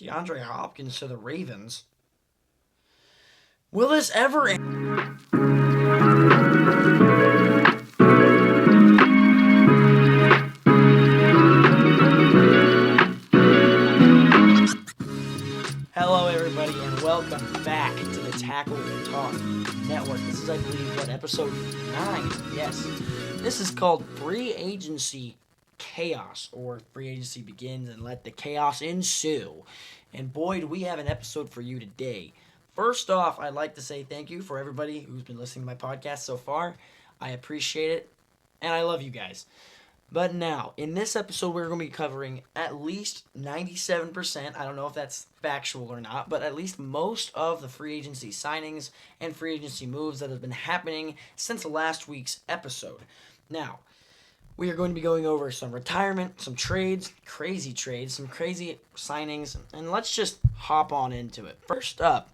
DeAndre Hopkins to the Ravens. Will this ever end? Hello, everybody, and welcome back to the Tackle Talk Network. This is, I believe, episode 9? Yes. This is called Free Agency Chaos, or Free Agency Begins and Let the Chaos Ensue. And boy, do we have an episode for you today. First off, I'd like to say thank you for everybody who's been listening to my podcast so far. I appreciate it, and I love you guys. But now, in this episode, we're going to be covering at least 97%. I don't know if that's factual or not, but at least most of the free agency signings and free agency moves that have been happening since last week's episode. Now, we are going to be going over some retirement, some trades, some crazy signings, and let's just hop on into it. First up,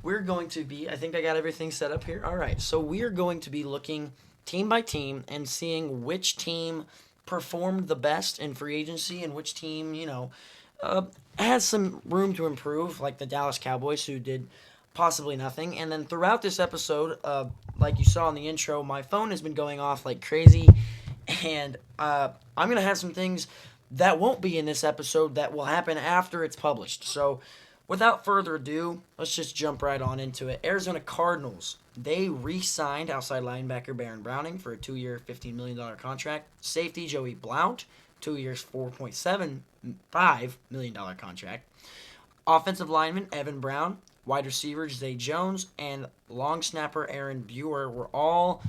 we're going to be, I think I got everything set up here. All right, so we are going to be looking team by team and seeing which team performed the best in free agency and which team, has some room to improve, like the Dallas Cowboys, who did possibly nothing. And then throughout this episode, like you saw in the intro, my phone has been going off like crazy, and I'm going to have some things that won't be in this episode that will happen after it's published. So without further ado, let's just jump right on into it. Arizona Cardinals. They re-signed outside linebacker Baron Browning for a 2-year, $15 million contract. Safety Joey Blount, 2 years, $4.75 million contract. Offensive lineman Evan Brown, wide receiver Zay Jones, and long snapper Aaron Buer were all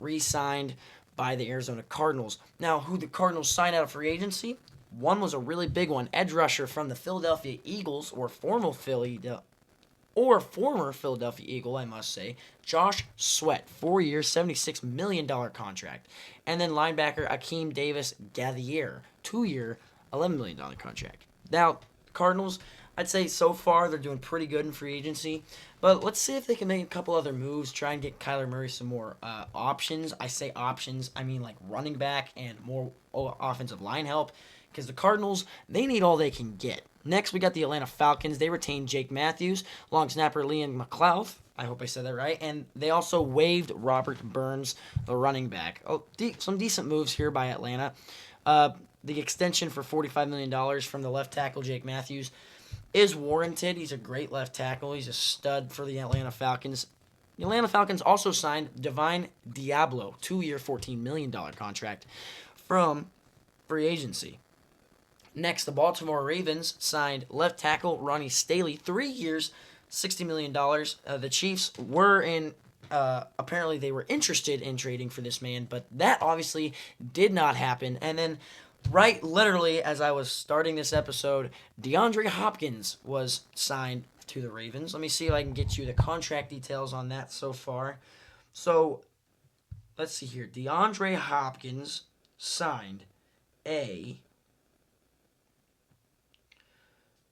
re-signed by the Arizona Cardinals. Now, who the Cardinals signed out of free agency? One was a really big one, edge rusher from the Philadelphia Eagles, or former Philadelphia Eagle, I must say, Josh Sweat, 4 years, $76 million contract. And then linebacker Akeem Davis Gauthier, 2-year, $11 million contract. Now, Cardinals, I'd say so far they're doing pretty good in free agency, but let's see if they can make a couple other moves, try and get Kyler Murray some more options. I say options, I mean like running back and more offensive line help, because the Cardinals, they need all they can get. Next, we got the Atlanta Falcons. They retained Jake Matthews, long snapper Liam McLeod. I hope I said that right. And they also waived Robert Burns, the running back. Some decent moves here by Atlanta. The extension for $45 million from the left tackle Jake Matthews is warranted. He's a great left tackle. He's a stud for the Atlanta Falcons. The Atlanta Falcons also signed Divine Diablo, 2-year, $14 million contract from free agency. Next, the Baltimore Ravens signed left tackle Ronnie Staley, 3 years, $60 million. The Chiefs were apparently they were interested in trading for this man, but that obviously did not happen. And then, right literally as I was starting this episode, DeAndre Hopkins was signed to the Ravens. Let me see if I can get you the contract details on that so far. So, let's see here. DeAndre Hopkins signed a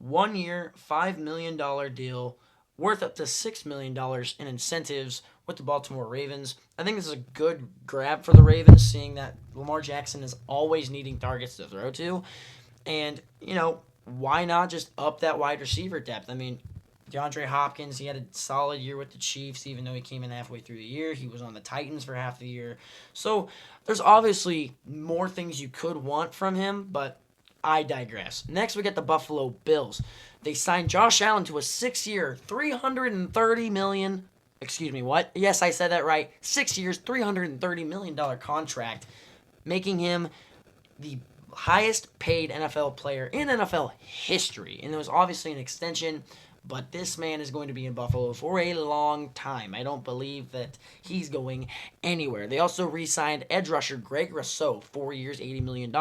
1-year, $5 million deal worth up to $6 million in incentives with the Baltimore Ravens. I think this is a good grab for the Ravens, seeing that Lamar Jackson is always needing targets to throw to. And, why not just up that wide receiver depth? I mean, DeAndre Hopkins, he had a solid year with the Chiefs, even though he came in halfway through the year. He was on the Titans for half the year. So there's obviously more things you could want from him, but I digress. Next, we get the Buffalo Bills. They signed Josh Allen to a 6-year, $330 million. Excuse me, what? Yes, I said that right. 6 years, $330 million contract, making him the highest paid NFL player in NFL history. And it was obviously an extension, but this man is going to be in Buffalo for a long time. I don't believe that he's going anywhere. They also re-signed edge rusher Greg Rousseau, 4 years, $80 million.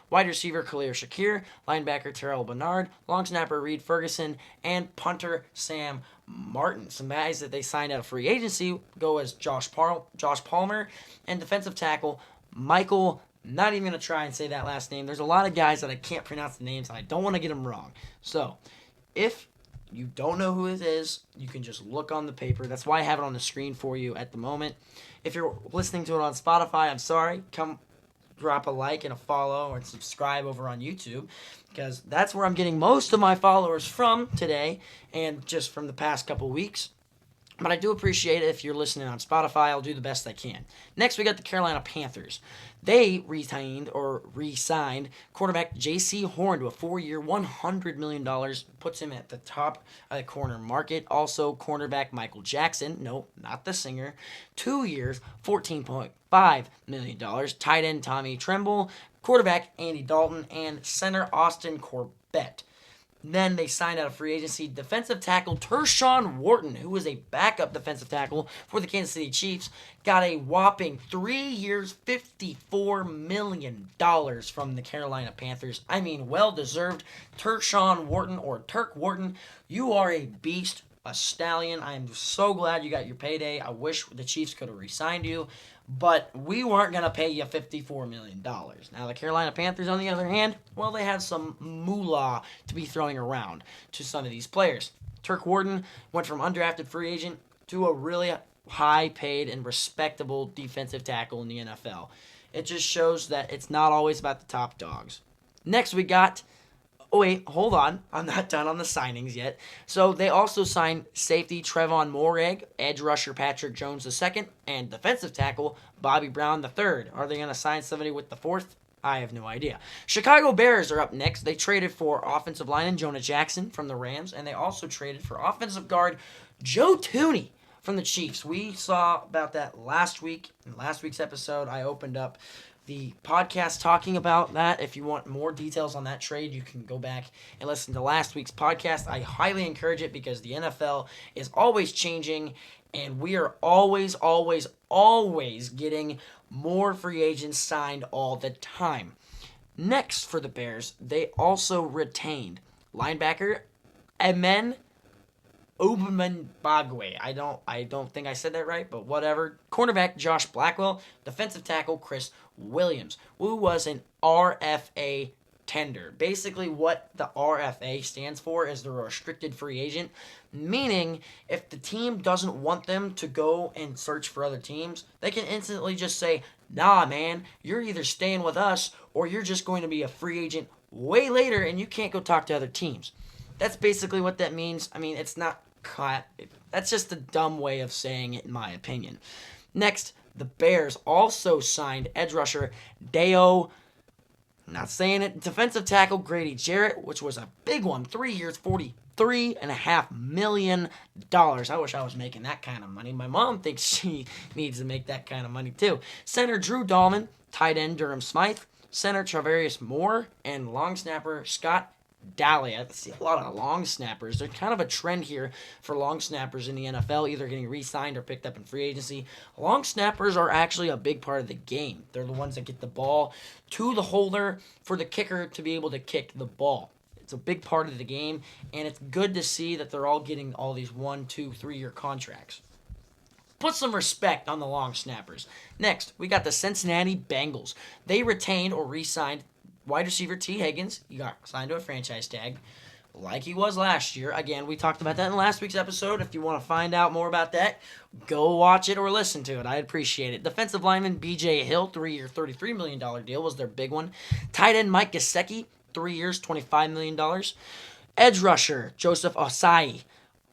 Wide receiver Khalil Shakir, linebacker Terrell Bernard, long snapper Reed Ferguson, and punter Sam Martin. Some guys that they signed out of free agency go as Josh Palmer, and defensive tackle Michael. Not even going to try and say that last name. There's a lot of guys that I can't pronounce the names, and I don't want to get them wrong. So, if you don't know who it is, you can just look on the paper. That's why I have it on the screen for you at the moment. If you're listening to it on Spotify, I'm sorry. drop a like and a follow and subscribe over on YouTube, because that's where I'm getting most of my followers from today and just from the past couple weeks. But I do appreciate it if you're listening on Spotify. I'll do the best I can. Next, we got the Carolina Panthers. They re-signed quarterback J.C. Horn to a 4-year, $100 million. Puts him at the top of the corner market. Also, cornerback Michael Jackson. No, not the singer. 2 years, $14.5 million. Tight end Tommy Tremble. Quarterback Andy Dalton. And center Austin Corbett. Then they signed out of free agency defensive tackle Tershawn Wharton, who was a backup defensive tackle for the Kansas City Chiefs. Got a whopping 3 years, $54 million from the Carolina Panthers. I mean, well-deserved. Tershawn Wharton, or Turk Wharton, you are a beast, a stallion. I am so glad you got your payday. I wish the Chiefs could have re-signed you, but we weren't going to pay you $54 million. Now, the Carolina Panthers, on the other hand, well, they had some moolah to be throwing around to some of these players. Turk Wharton went from undrafted free agent to a really high-paid and respectable defensive tackle in the NFL. It just shows that it's not always about the top dogs. Next, we got... Oh, wait, hold on. I'm not done on the signings yet. So they also signed safety Trevon Moehrig, edge rusher Patrick Jones II, and defensive tackle Bobby Brown III. Are they going to sign somebody with the fourth? I have no idea. Chicago Bears are up next. They traded for offensive lineman Jonah Jackson from the Rams, and they also traded for offensive guard Joe Thuney from the Chiefs. We saw about that last week. In last week's episode, I opened up the podcast talking about that. If you want more details on that trade, you can go back and listen to last week's podcast. I highly encourage it because the NFL is always changing, and we are always getting more free agents signed all the time. Next for the Bears, they also retained linebacker Amen Ogunbagwe. I don't think I said that right, but whatever. Cornerback Josh Blackwell, defensive tackle Chris Williams, who was an RFA tender. Basically, what the RFA stands for is the restricted free agent, meaning if the team doesn't want them to go and search for other teams, they can instantly just say, nah, man, you're either staying with us or you're just going to be a free agent way later and you can't go talk to other teams. That's basically what that means. I mean, it's not... That's just a dumb way of saying it, in my opinion. Next, the Bears also signed edge rusher Deo, not saying it, defensive tackle Grady Jarrett, which was a big one, 3 years, $43.5 million. I wish I was making that kind of money. My mom thinks she needs to make that kind of money too. Center Drew Dahlman, tight end Durham Smythe, center Travarius Moore, and long snapper Scott Daly. I see a lot of long snappers. There's kind of a trend here for long snappers in the NFL, either getting re-signed or picked up in free agency. Long snappers are actually a big part of the game. They're the ones that get the ball to the holder for the kicker to be able to kick the ball. It's a big part of the game, and it's good to see that they're all getting all these 1, 2, 3-year contracts. Put some respect on the long snappers. Next, we got the Cincinnati Bengals. They retained or re-signed wide receiver T. Higgins. He got signed to a franchise tag like he was last year. Again, we talked about that in last week's episode. If you want to find out more about that, go watch it or listen to it. I'd appreciate it. Defensive lineman B.J. Hill, 3-year, $33 million deal was their big one. Tight end Mike Gesicki, 3 years, $25 million. Edge rusher Joseph Osai.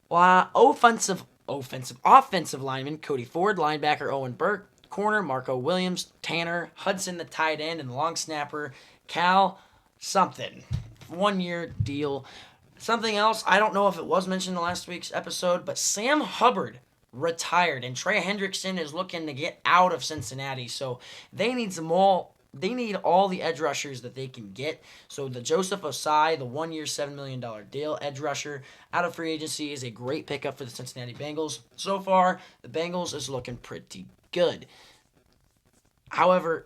Offensive lineman Cody Ford. Linebacker Owen Burke. Corner Marco Williams. Tanner Hudson, the tight end, and long snapper Cal something. 1-year deal. Something else, I don't know if it was mentioned in last week's episode, but Sam Hubbard retired, and Trey Hendrickson is looking to get out of Cincinnati, so they need all the edge rushers that they can get. So the Joseph Osai, the 1-year, $7 million deal, edge rusher out of free agency, is a great pickup for the Cincinnati Bengals. So far, the Bengals is looking pretty good. However,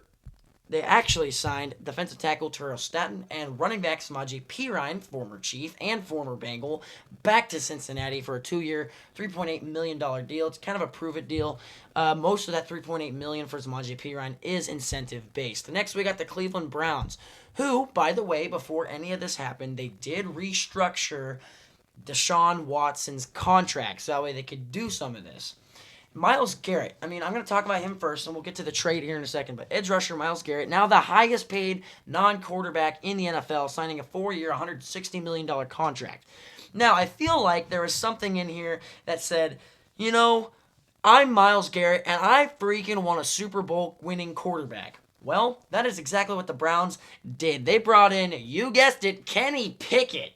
they actually signed defensive tackle Terrell Staton and running back Samaje Perine, former Chief and former Bengal, back to Cincinnati for a 2-year, $3.8 million deal. It's kind of a prove-it deal. Most of that $3.8 million for Samaje Perine is incentive-based. Next, we got the Cleveland Browns, who, by the way, before any of this happened, they did restructure Deshaun Watson's contract, so that way they could do some of this. Myles Garrett. I mean, I'm going to talk about him first, and we'll get to the trade here in a second. But edge rusher Myles Garrett, now the highest paid non-quarterback in the NFL, signing a 4-year, $160 million contract. Now, I feel like there was something in here that said, you know, I'm Myles Garrett, and I freaking want a Super Bowl winning quarterback. Well, that is exactly what the Browns did. They brought in, you guessed it, Kenny Pickett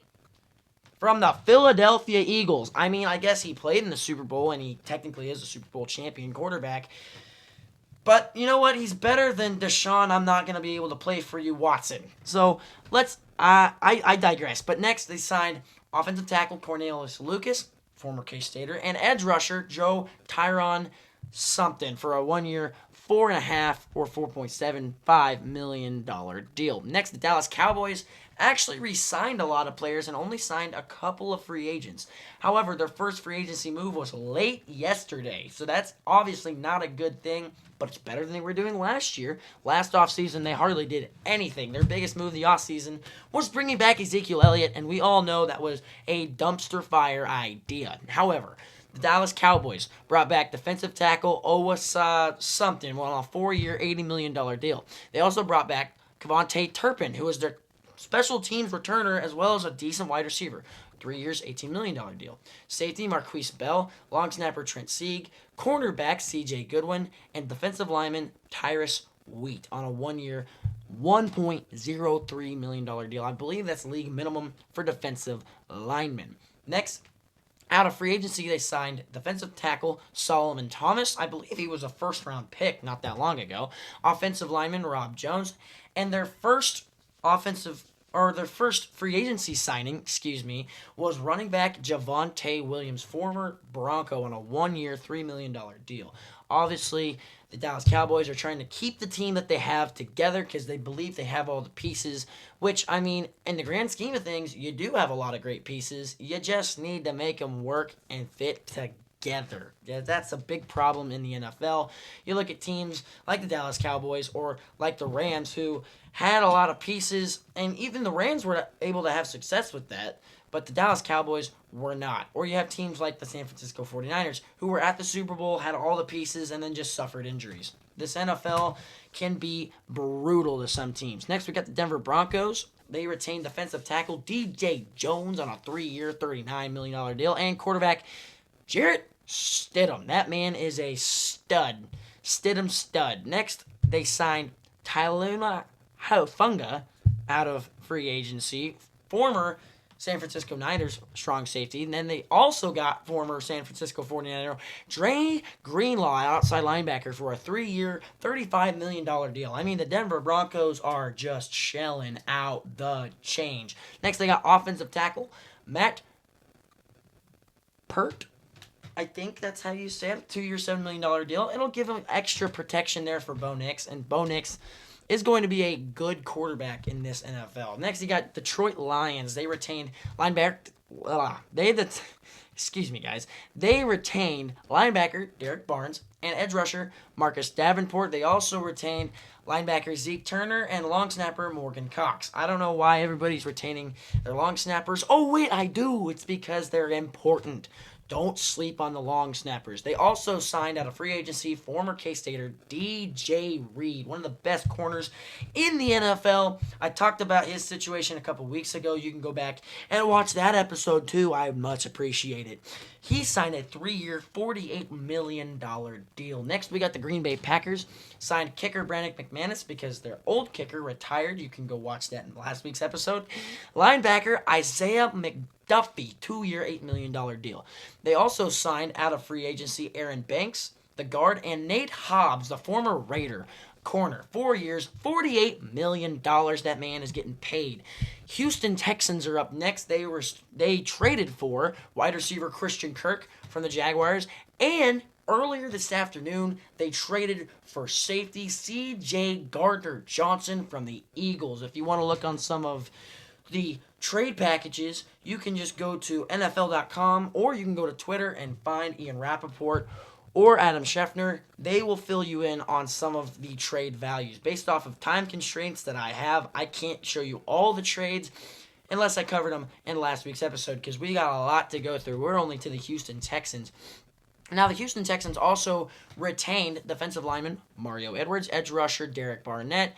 from the Philadelphia Eagles. I mean, I guess he played in the Super Bowl, and he technically is a Super Bowl champion quarterback. But you know what? He's better than Deshaun. I'm not going to be able to play for you, Watson. So I digress. But next, they signed offensive tackle Cornelius Lucas, former K-Stater, and edge rusher Joe Tyron something for a 1-year, $4.5 or $4.75 million deal. Next, the Dallas Cowboys actually re-signed a lot of players and only signed a couple of free agents. However, their first free agency move was late yesterday, so that's obviously not a good thing, but it's better than they were doing last year. Last offseason, they hardly did anything. Their biggest move the offseason was bringing back Ezekiel Elliott, and we all know that was a dumpster fire idea. However, the Dallas Cowboys brought back defensive tackle Owasa something on a 4-year, $80 million deal. They also brought back Kevontae Turpin, who was their special teams returner as well as a decent wide receiver. 3 years, $18 million deal. Safety Marquise Bell, long snapper Trent Sieg, cornerback C.J. Goodwin, and defensive lineman Tyrus Wheat on a 1-year, $1.03 million deal. I believe that's league minimum for defensive linemen. Next, out of free agency, they signed defensive tackle Solomon Thomas. I believe he was a first-round pick not that long ago. Offensive lineman Rob Jones. And their first free agency signing, was running back Javonte Williams, former Bronco, on a 1-year, $3 million deal. Obviously, the Dallas Cowboys are trying to keep the team that they have together because they believe they have all the pieces, which, I mean, in the grand scheme of things, you do have a lot of great pieces. You just need to make them work and fit together. Yeah, that's a big problem in the NFL. You look at teams like the Dallas Cowboys or like the Rams who had a lot of pieces, and even the Rams were able to have success with that, but the Dallas Cowboys were not. Or you have teams like the San Francisco 49ers who were at the Super Bowl, had all the pieces, and then just suffered injuries. This NFL can be brutal to some teams. Next, we got the Denver Broncos. They retained defensive tackle DJ Jones on a 3-year, $39 million deal, and quarterback Jarrett Stidham. That man is a stud. Stidham stud. Next, they signed Tyluna Haufunga out of free agency, former San Francisco Niners strong safety. And then they also got former San Francisco 49er Dre Greenlaw, outside linebacker, for a 3-year, $35 million deal. I mean, the Denver Broncos are just shelling out the change. Next, they got offensive tackle Matt Pert. I think that's how you say it. 2-year, $7 million deal. It'll give him extra protection there for Bo Nix, and Bo Nix is going to be a good quarterback in this NFL. Next, you got Detroit Lions. They retained linebacker. They retained linebacker Derek Barnes and edge rusher Marcus Davenport. They also retained linebacker Zeke Turner and long snapper Morgan Cox. I don't know why everybody's retaining their long snappers. Oh, wait, I do. It's because they're important. Don't sleep on the long snappers. They also signed out of free agency former K-Stater DJ Reed, one of the best corners in the NFL. I talked about his situation a couple weeks ago. You can go back and watch that episode too. I much appreciate it. He signed a 3-year, $48 million deal. Next, we got the Green Bay Packers. Signed kicker Brandon McManus because their old kicker retired. You can go watch that in last week's episode. Linebacker Isaiah McDuffie, 2-year, $8 million deal. They also signed out of free agency Aaron Banks, the guard, and Nate Hobbs, the former Raider corner. 4 years, $48 million. That man is getting paid. Houston Texans are up next. They traded for wide receiver Christian Kirk from the Jaguars, and earlier this afternoon, they traded for safety C.J. Gardner-Johnson from the Eagles. If you want to look on some of the trade packages, you can just go to NFL.com, or you can go to Twitter and find Ian Rappaport or Adam Scheffner. They will fill you in on some of the trade values. Based off of time constraints that I have, I can't show you all the trades unless I covered them in last week's episode because we got a lot to go through. We're only to the Houston Texans. Now, the Houston Texans also retained defensive lineman Mario Edwards, edge rusher Derek Barnett,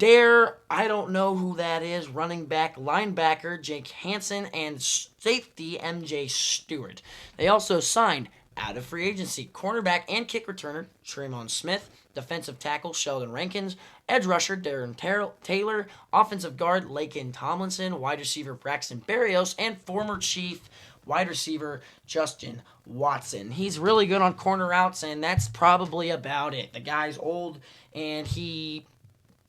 I don't know who that is, running back, linebacker Jake Hansen, and safety MJ Stewart. They also signed out of free agency cornerback and kick returner Tremon Smith, defensive tackle Sheldon Rankins, edge rusher Darren Taylor, offensive guard Lakin Tomlinson, wide receiver Braxton Berrios, and former Chief wide receiver Justin Watson. He's really good on corner routes, and that's probably about it. The guy's old, and he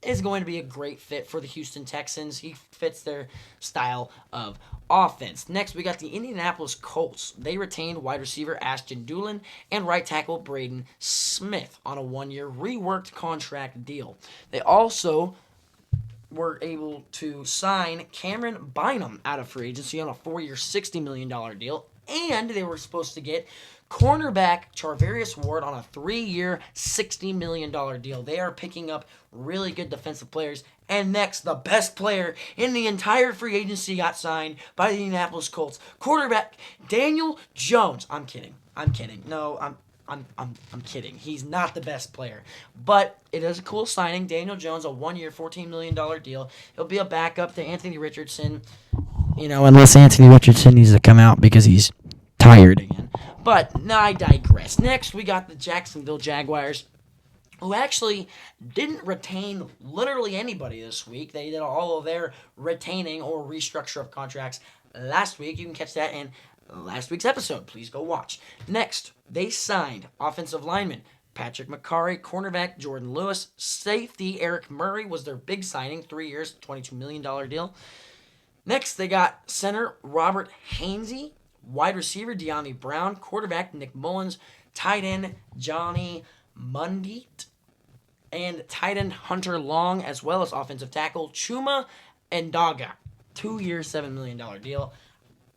is going to be a great fit for the Houston Texans. He fits their style of offense. Next, we got the Indianapolis Colts. They retained wide receiver Ashton Doolin and right tackle Braden Smith on a one-year reworked contract deal. They also were able to sign Cameron Bynum out of free agency on a 4-year, $60 million deal, and they were supposed to get cornerback Charvarius Ward on a 3-year, $60 million deal. They are picking up really good defensive players. And next, the best player in the entire free agency got signed by the Indianapolis Colts. Quarterback Daniel Jones. I'm kidding. No, I'm kidding. He's not the best player. But it is a cool signing. Daniel Jones, a 1-year, $14 million deal. He'll be a backup to Anthony Richardson. Unless Anthony Richardson needs to come out because he's tired again. But I digress. Next, we got the Jacksonville Jaguars, who actually didn't retain literally anybody this week. They did all of their retaining or restructure of contracts last week. You can catch that in last week's episode. Please go watch. Next, they signed offensive lineman Patrick McCarry, cornerback Jordan Lewis, safety Eric Murray was their big signing, 3 years, $22 million deal. Next, they got center Robert Hainsey, wide receiver De'Ami Brown, quarterback Nick Mullins, tight end Johnny Mundeet, and tight end Hunter Long, as well as offensive tackle Chuma Ndaga. 2-year, $7 million deal.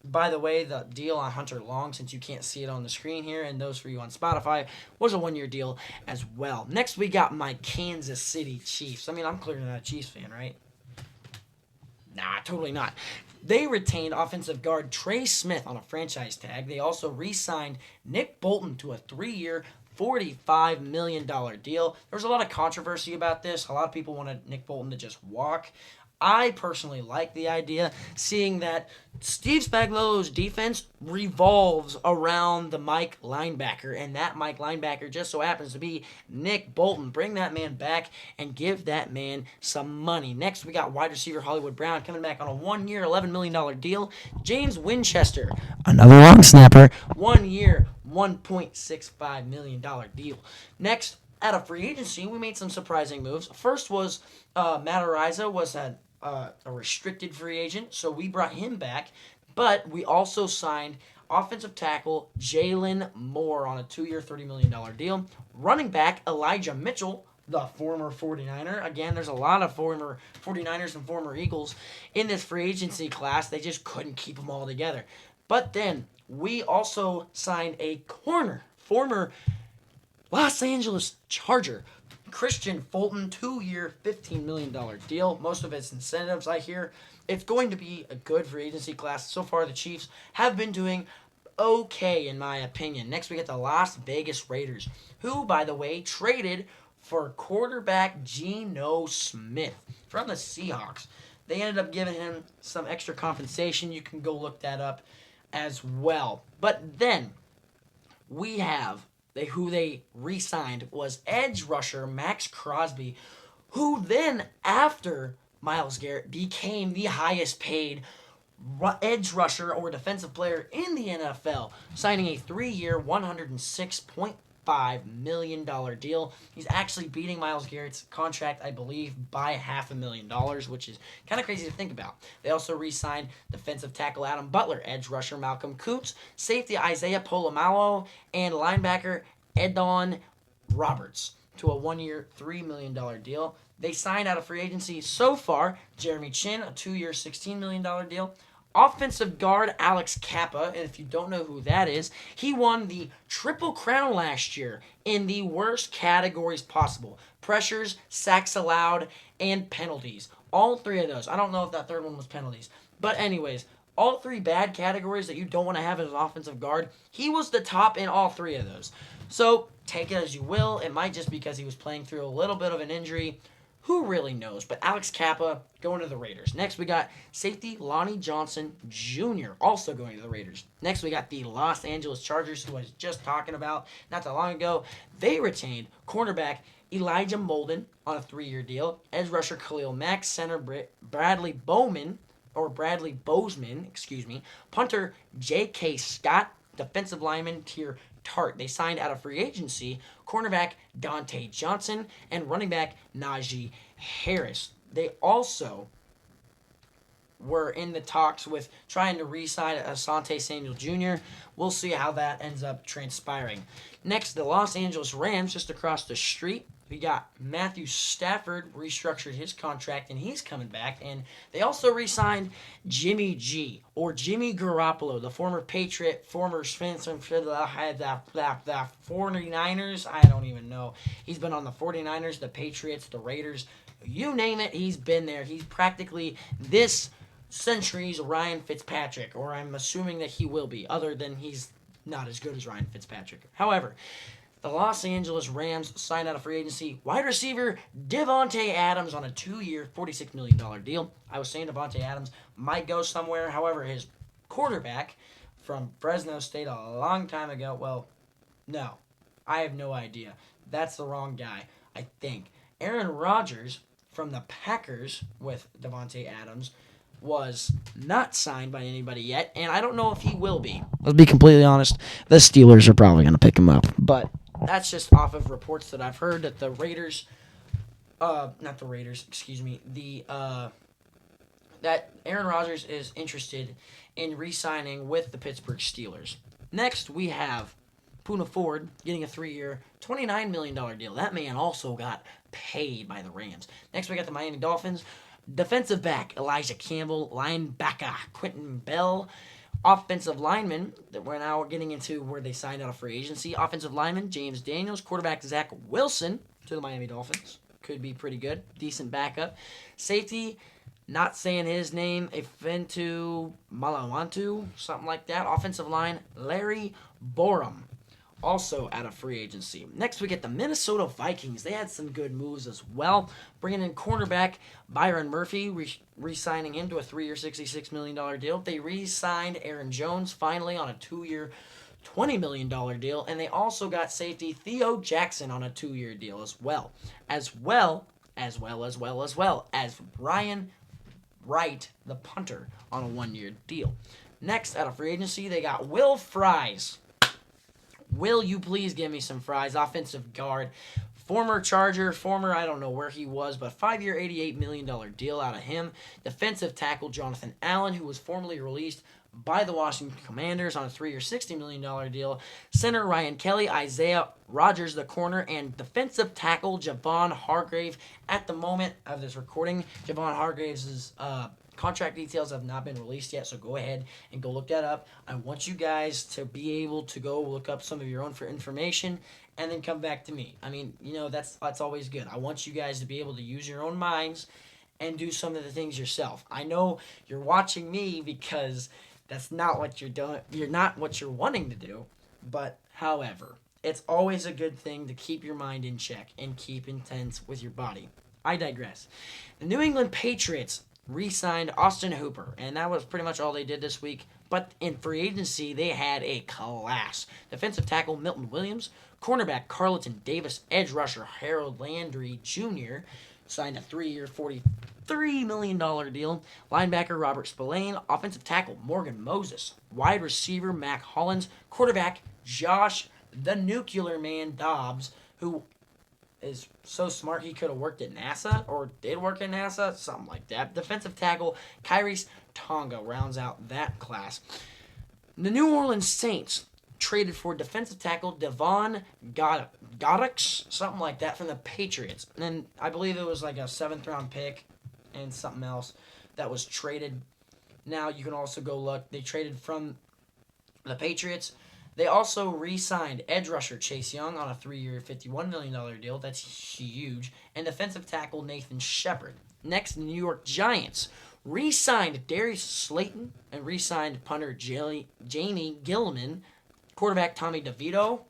By the way, the deal on Hunter Long, since you can't see it on the screen here, and those for you on Spotify, was a 1-year deal as well. Next, we got my Kansas City Chiefs. I'm clearly not a Chiefs fan, right? Nah, totally not. They retained offensive guard Trey Smith on a franchise tag. They also re-signed Nick Bolton to a 3-year, $45 million deal. There was a lot of controversy about this. A lot of people wanted Nick Bolton to just walk. I personally like the idea, seeing that Steve Spagnuolo's defense revolves around the Mike linebacker, and that Mike linebacker just so happens to be Nick Bolton. Bring that man back and give that man some money. Next, we got wide receiver Hollywood Brown coming back on a 1-year, $11 million deal. James Winchester, another long snapper, 1-year, $1.65 million deal. Next, out of free agency, we made some surprising moves. First was Matt Araiza was a restricted free agent, so we brought him back. But we also signed offensive tackle Jalen Moore on a 2-year, $30 million deal. Running back Elijah Mitchell, the former 49er. Again, there's a lot of former 49ers and former Eagles in this free agency class. They just couldn't keep them all together. But then we also signed a corner, former Los Angeles Charger, Christian Fulton, 2-year, $15 million deal. Most of its incentives, I hear. It's going to be a good free agency class. So far, the Chiefs have been doing okay, in my opinion. Next, we get the Las Vegas Raiders, who, by the way, traded for quarterback Geno Smith from the Seahawks. They ended up giving him some extra compensation. You can go look that up as well. But then we have who they re-signed was edge rusher Max Crosby, who then, after Myles Garrett, became the highest paid edge rusher or defensive player in the NFL, signing a 3-year, $106.5 million deal. He's actually beating Myles Garrett's contract, I believe, by $500,000, which is kind of crazy to think about. They also re-signed defensive tackle Adam Butler, edge rusher Malcolm Coots, safety Isaiah Polamalu, and linebacker Edon Roberts to a 1-year, $3 million deal. They signed out of free agency so far Jeremy Chin, a 2-year, $16 million deal. Offensive guard Alex Kappa, and if you don't know who that is, he won the Triple Crown last year in the worst categories possible. Pressures, sacks allowed, and penalties. All 3 of those. I don't know if that third one was penalties. But anyways, all three bad categories that you don't want to have as an offensive guard, he was the top in all three of those. So take it as you will. It might just because he was playing through a little bit of an injury. Who really knows? But Alex Kappa going to the Raiders. Next, we got safety Lonnie Johnson Jr. also going to the Raiders. Next, we got the Los Angeles Chargers, who I was just talking about not that long ago. They retained cornerback Elijah Molden on a 3-year deal, edge rusher Khalil Mack, center Bradley Bozeman, punter J.K. Scott, defensive lineman Tier Tart. They signed out of free agency cornerback Dante Johnson and running back Najee Harris. They also were in the talks with trying to re-sign Asante Samuel Jr. We'll see how that ends up transpiring. Next, the Los Angeles Rams, just across the street. We got Matthew Stafford restructured his contract, and he's coming back. And they also re-signed Jimmy G, or Jimmy Garoppolo, the former Patriot, former Spencer for the 49ers. I don't even know. He's been on the 49ers, the Patriots, the Raiders. You name it, he's been there. He's practically this century's Ryan Fitzpatrick, or I'm assuming that he will be, other than he's not as good as Ryan Fitzpatrick. However, the Los Angeles Rams signed out of free agency wide receiver Devontae Adams on a 2-year, $46 million deal. I was saying Devontae Adams might go somewhere. However, his quarterback from Fresno State a long time ago, well, no, I have no idea. That's the wrong guy, I think. Aaron Rodgers from the Packers with Devontae Adams was not signed by anybody yet, and I don't know if he will be. Let's be completely honest. The Steelers are probably going to pick him up, but that's just off of reports that I've heard that the Raiders, not the Raiders, that Aaron Rodgers is interested in re-signing with the Pittsburgh Steelers. Next, we have Poona Ford getting a 3-year, $29 million deal. That man also got paid by the Rams. Next, we got the Miami Dolphins. Defensive back Elijah Campbell, linebacker Quentin Bell, offensive lineman that we're now getting into where they signed out of free agency. Offensive lineman James Daniels, quarterback Zach Wilson to the Miami Dolphins. Could be pretty good, decent backup. Safety, not saying his name, Ifentu Malawantu, something like that. Offensive line Larry Borum, also out of free agency. Next, we get the Minnesota Vikings. They had some good moves as well. Bringing in cornerback Byron Murphy, re-signing him to a 3-year, $66 million deal. They re-signed Aaron Jones finally on a 2-year, $20 million deal. And they also got safety Theo Jackson on a 2-year deal as well as Ryan Wright, the punter, on a 1-year deal. Next, out of free agency, they got Will Fries. Will you please give me some fries? Offensive guard, former Charger, I don't know where he was, but 5-year, $88 million deal out of him. Defensive tackle Jonathan Allen, who was formerly released by the Washington Commanders on a 3-year, $60 million deal. Center Ryan Kelly, Isaiah Rodgers, the corner, and defensive tackle Javon Hargrave. At the moment of this recording, Javon Hargrave's contract details have not been released yet, so go ahead and go look that up. I want you guys to be able to go look up some of your own for information and then come back to me. I mean, that's always good. I want you guys to be able to use your own minds and do some of the things yourself. I know you're watching me because that's not what you're doing. You're not what you're wanting to do, but however, it's always a good thing to keep your mind in check and keep intense with your body. I digress. The New England Patriots re-signed Austin Hooper, and that was pretty much all they did this week. But in free agency, they had a class. Defensive tackle Milton Williams, cornerback Carlton Davis, edge rusher Harold Landry Jr. signed a 3-year, $43 million deal. Linebacker Robert Spillane, offensive tackle Morgan Moses, wide receiver Mac Hollins, quarterback Josh the Nuclear Man Dobbs, who is so smart he could have worked at NASA or did work at NASA, something like that. Defensive tackle Kyrie's Tonga rounds out that class. The New Orleans Saints traded for defensive tackle Devon Goddix, something like that, from the Patriots. And then I believe it was like a 7th-round pick and something else that was traded. Now you can also go look. They traded from the Patriots. They also re-signed edge rusher Chase Young on a 3-year, $51 million deal. That's huge. And defensive tackle Nathan Shepard. Next, the New York Giants re-signed Darius Slayton and re-signed punter Jamie Gilliman, quarterback Tommy DeVito,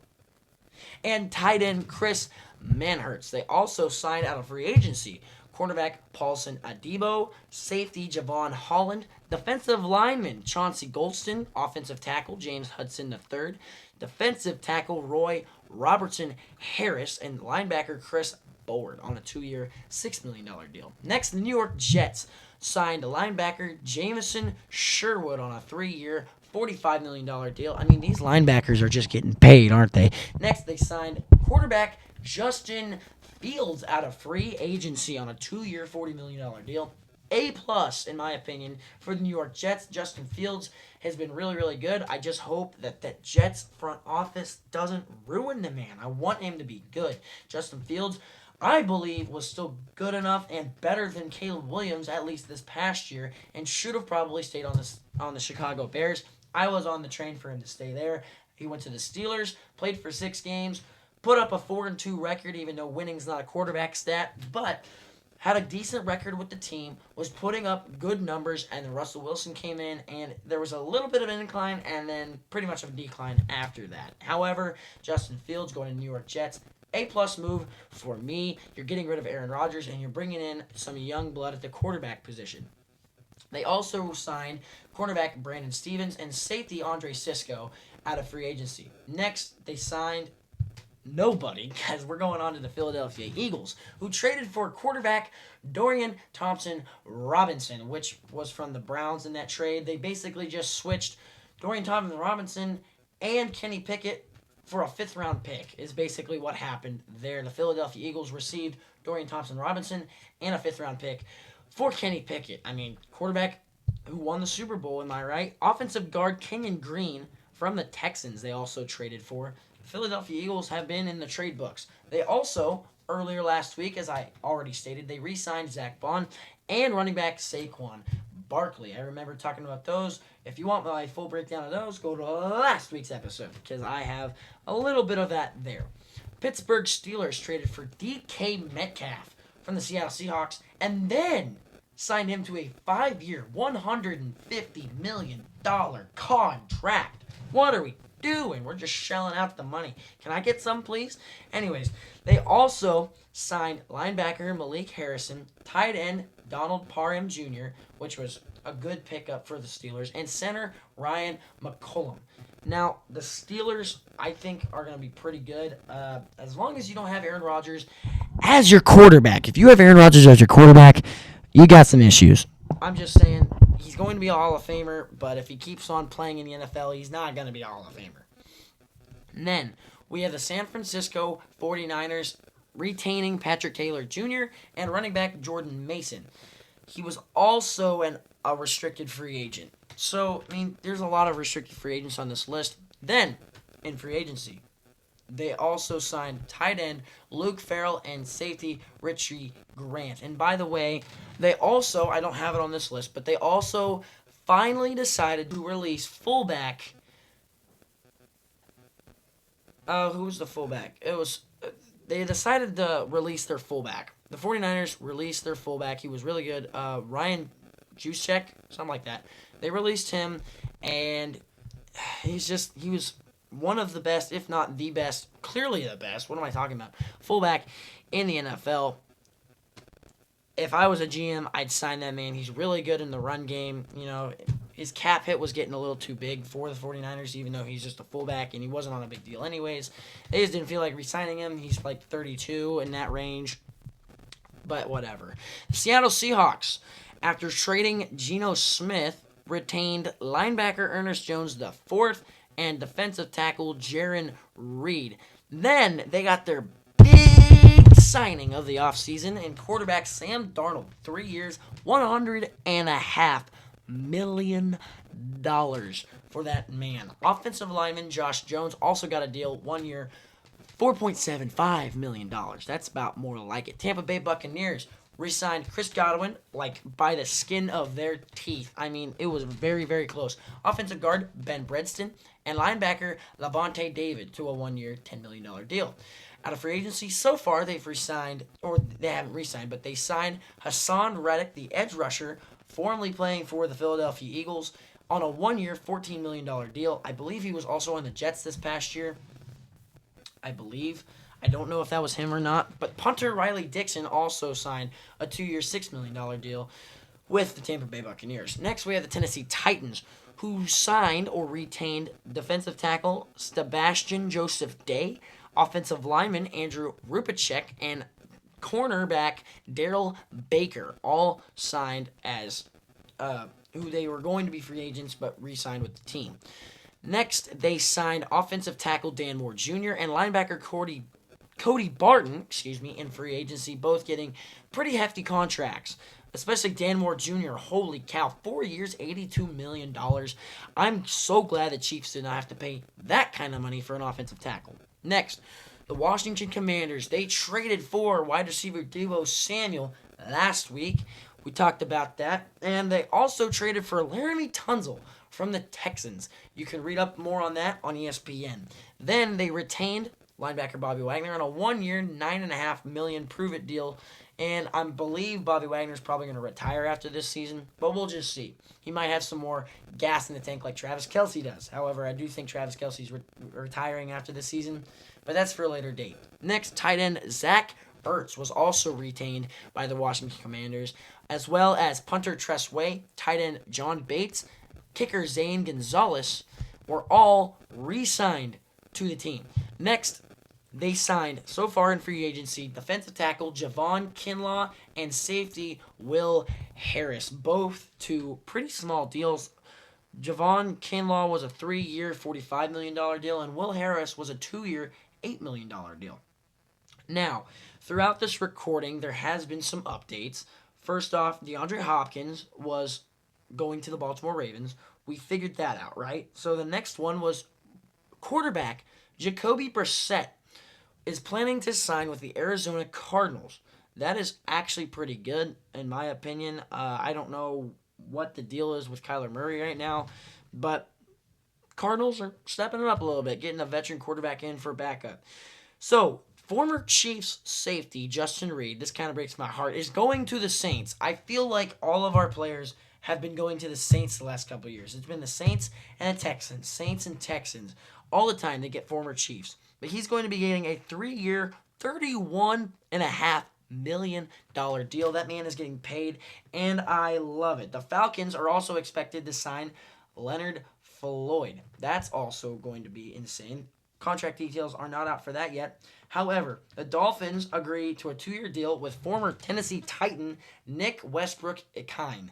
and tight end Chris Manhertz. They also signed out of free agency cornerback Paulson Adebo, safety Javon Holland, defensive lineman Chauncey Golston, offensive tackle James Hudson III, defensive tackle Roy Robertson Harris, and linebacker Chris Board on a 2-year, $6 million deal. Next, the New York Jets signed linebacker Jamison Sherwood on a 3-year, $45 million deal. I mean, these linebackers are just getting paid, aren't they? Next, they signed quarterback Justin Fields out of free agency on a 2-year, $40 million deal. A+, in my opinion, for the New York Jets. Justin Fields has been really, really good. I just hope that Jets front office doesn't ruin the man. I want him to be good. Justin Fields, I believe, was still good enough and better than Caleb Williams, at least this past year, and should have probably stayed on the Chicago Bears. I was on the train for him to stay there. He went to the Steelers, played for 6 games, put up a 4-2 record, even though winning's not a quarterback stat, but had a decent record with the team, was putting up good numbers, and then Russell Wilson came in, and there was a little bit of an incline, and then pretty much of a decline after that. However, Justin Fields going to New York Jets, A+ move for me. You're getting rid of Aaron Rodgers, and you're bringing in some young blood at the quarterback position. They also signed cornerback Brandon Stevens and safety Andre Sisco out of free agency. Next, they signed nobody, because we're going on to the Philadelphia Eagles, who traded for quarterback Dorian Thompson-Robinson, which was from the Browns in that trade. They basically just switched Dorian Thompson-Robinson and Kenny Pickett for a 5th-round pick is basically what happened there. The Philadelphia Eagles received Dorian Thompson-Robinson and a 5th-round pick for Kenny Pickett. I mean, quarterback who won the Super Bowl, am I right? Offensive guard Kenyon Green from the Texans they also traded for. The Philadelphia Eagles have been in the trade books. They also, earlier last week, as I already stated, they re-signed Zach Bond and running back Saquon Barkley. I remember talking about those. If you want my full breakdown of those, go to last week's episode, because I have a little bit of that there. Pittsburgh Steelers traded for DK Metcalf from the Seattle Seahawks and then signed him to a 5-year, $150 million contract. What are we doing? We're just shelling out the money. Can I get some, please? Anyways, they also signed linebacker Malik Harrison, tight end Donald Parham Jr., which was a good pickup for the Steelers, and center Ryan McCollum. Now, the Steelers, I think, are going to be pretty good as long as you don't have Aaron Rodgers as your quarterback. If you have Aaron Rodgers as your quarterback, you got some issues. I'm just saying, he's going to be a Hall of Famer, but if he keeps on playing in the NFL, he's not going to be a Hall of Famer. And then we have the San Francisco 49ers retaining Patrick Taylor Jr. and running back Jordan Mason. He was also a restricted free agent. So, I mean, there's a lot of restricted free agents on this list. Then, in free agency, they also signed tight end Luke Farrell and safety Richie Grant. And by the way, they also, I don't have it on this list, but they also finally decided to release fullback. Who was the fullback? They decided to release their fullback. The 49ers released their fullback. He was really good. Ryan Juszczyk, something like that. They released him, and he was one of the best, if not the best, clearly the best, what am I talking about, fullback in the NFL. If I was a GM, I'd sign that man. He's really good in the run game. You know, his cap hit was getting a little too big for the 49ers, even though he's just a fullback, and he wasn't on a big deal anyways. They just didn't feel like re-signing him. He's like 32 in that range, but whatever. The Seattle Seahawks, after trading Geno Smith, retained linebacker Ernest Jones IV and defensive tackle Jaron Reed. Then they got their big signing of the offseason and quarterback Sam Darnold, 3 years, $100.5 million for that man. Offensive lineman Josh Jones also got a deal, 1 year, $4.75 million. That's about more like it. Tampa Bay Buccaneers re-signed Chris Godwin, like, by the skin of their teeth. I mean, it was very, very close. Offensive guard Ben Bredston and linebacker Lavonte David to a 1 year, $10 million deal. Out of free agency, so far they've re-signed, or they haven't re-signed, but they signed Hassan Reddick, the edge rusher formerly playing for the Philadelphia Eagles, on a 1-year, $14 million deal. I believe he was also on the Jets this past year. I believe. I don't know if that was him or not. But punter Riley Dixon also signed a 2-year, $6 million deal with the Tampa Bay Buccaneers. Next, we have the Tennessee Titans, who signed or retained defensive tackle Sebastian Joseph Day, offensive lineman Andrew Rupacek, and cornerback Daryl Baker, all signed as who they were going to be free agents but re-signed with the team. Next, they signed offensive tackle Dan Moore Jr. and linebacker Cody Barton, in free agency, both getting pretty hefty contracts. Especially Dan Moore Jr. Holy cow, 4 years, $82 million. I'm so glad the Chiefs did not have to pay that kind of money for an offensive tackle. Next, the Washington Commanders. They traded for wide receiver Deebo Samuel last week. We talked about that. And they also traded for Laramie Tunsil from the Texans. You can read up more on that on ESPN. Then they retained linebacker Bobby Wagner on a 1-year, $9.5 million prove-it deal. And I believe Bobby Wagner's probably going to retire after this season, but we'll just see. He might have some more gas in the tank like Travis Kelce does. However, I do think Travis Kelce's retiring after this season, but that's for a later date. Next, tight end Zach Ertz was also retained by the Washington Commanders, as well as punter Tress Way, tight end John Bates, kicker Zane Gonzalez, were all re-signed to the team. Next, they signed, so far in free agency, defensive tackle Javon Kinlaw and safety Will Harris, both to pretty small deals. Javon Kinlaw was a 3-year, $45 million deal, and Will Harris was a 2-year, $8 million deal. Now, throughout this recording, there has been some updates. First off, DeAndre Hopkins was going to the Baltimore Ravens. We figured that out, right? So the next one was quarterback Jacoby Brissett is planning to sign with the Arizona Cardinals. That is actually pretty good, in my opinion. I don't know what the deal is with Kyler Murray right now, but Cardinals are stepping it up a little bit, getting a veteran quarterback in for backup. So, former Chiefs safety Justin Reid, this kind of breaks my heart, is going to the Saints. I feel like all of our players have been going to the Saints the last couple of years. It's been the Saints and the Texans, Saints and Texans. All the time they get former Chiefs. But he's going to be getting a 3-year, $31.5 million deal. That man is getting paid, and I love it. The Falcons are also expected to sign Leonard Floyd. That's also going to be insane. Contract details are not out for that yet. However, the Dolphins agree to a 2-year deal with former Tennessee Titan Nick Westbrook-Ikine.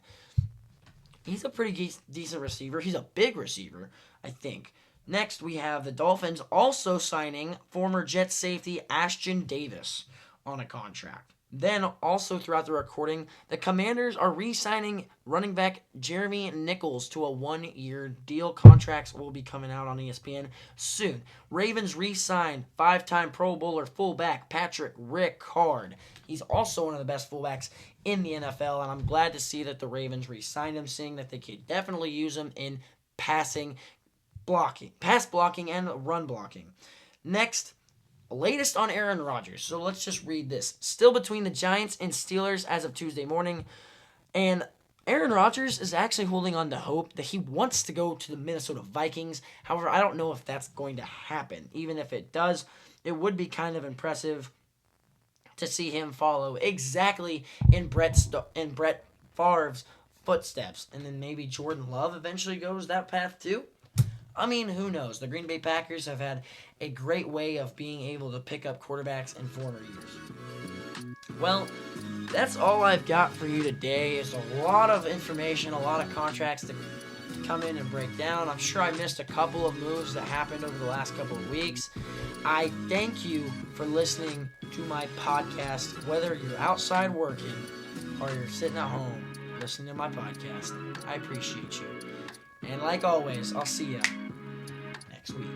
He's a pretty decent receiver. He's a big receiver, I think. Next, we have the Dolphins also signing former Jets safety Ashton Davis on a contract. Then, also throughout the recording, the Commanders are re-signing running back Jeremy Nichols to a 1-year deal. Contracts will be coming out on ESPN soon. Ravens re-signed 5-time Pro Bowler fullback Patrick Ricard. He's also one of the best fullbacks in the NFL, and I'm glad to see that the Ravens re-signed him, seeing that they could definitely use him in pass blocking, and run blocking. Next, latest on Aaron Rodgers. So let's just read this. Still between the Giants and Steelers as of Tuesday morning. And Aaron Rodgers is actually holding on to hope that he wants to go to the Minnesota Vikings. However, I don't know if that's going to happen. Even if it does, it would be kind of impressive to see him follow exactly in Brett Favre's footsteps. And then maybe Jordan Love eventually goes that path too. I mean, who knows? The Green Bay Packers have had a great way of being able to pick up quarterbacks in former years. Well, that's all I've got for you today. It's a lot of information, a lot of contracts to come in and break down. I'm sure I missed a couple of moves that happened over the last couple of weeks. I thank you for listening to my podcast, whether you're outside working or you're sitting at home listening to my podcast. I appreciate you. And like always, I'll see you next week.